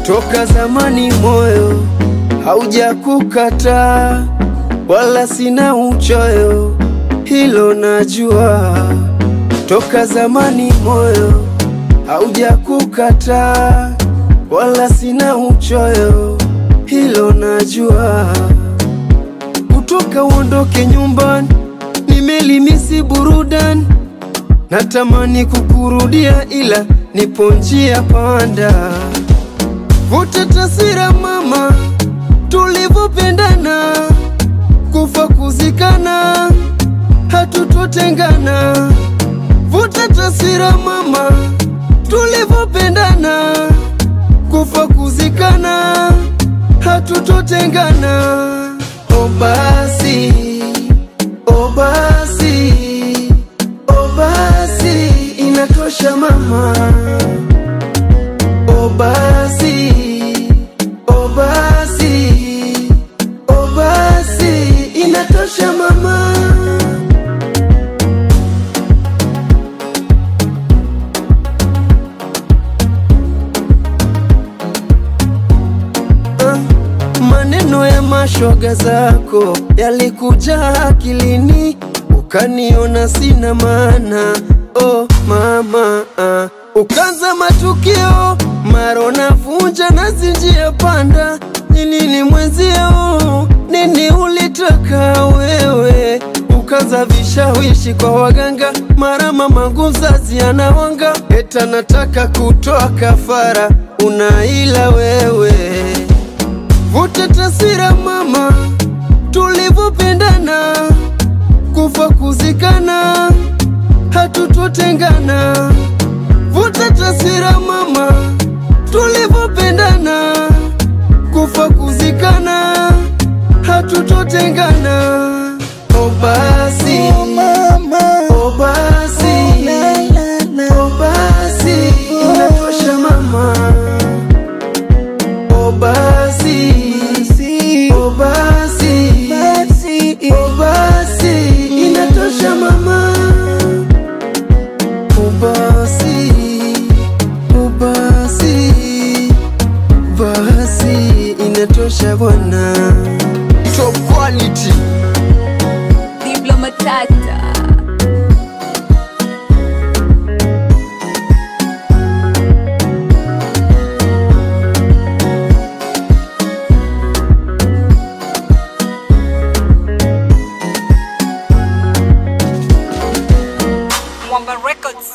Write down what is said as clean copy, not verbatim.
Toka zamani moyo haujakukataa, wala sina uchoyo, hilo najua. Toka zamani moyo haujakukataa, wala sina uchoyo, hilo najua. Kutoka uondoke nyumbani, nimelimisi burudani, natamani kukurudia ila nipo njia panda. Vuta taswira mama, tulivopendana, kufa kuzikana, hatutotengana. Vuta taswira mama, tulivopendana, kufa kuzikana, hatutotengana. O basi, o basi, o basi, inatosha mama. O basi, o basi, o basi, inatosha mama. Maneno ya mashoga zako yalikuja akilini, ukaniona sina maana. Oh mama, ukanza matukio, maro navunja na zinjia panda. Nini mwenzio, nini ulitaka wewe? Ukaza vishawishi kwa waganga, mara mama mzazi anawanga, eta nataka kutoa kafara, unaila wewe. Vuta taswira mama, tulivopendana, kufa kuzikana, hatutotengana. Vuta taswira mama, tulivopendana, kufa kuzikana, hatutotengana. O basi, o mama, o basi, o basi, inatosha mama. O basi, o basi, o basi, inatosha mama. O basi, o basi, basi, inatosha bwana. Top quality Diplomatata. Mwamba Records.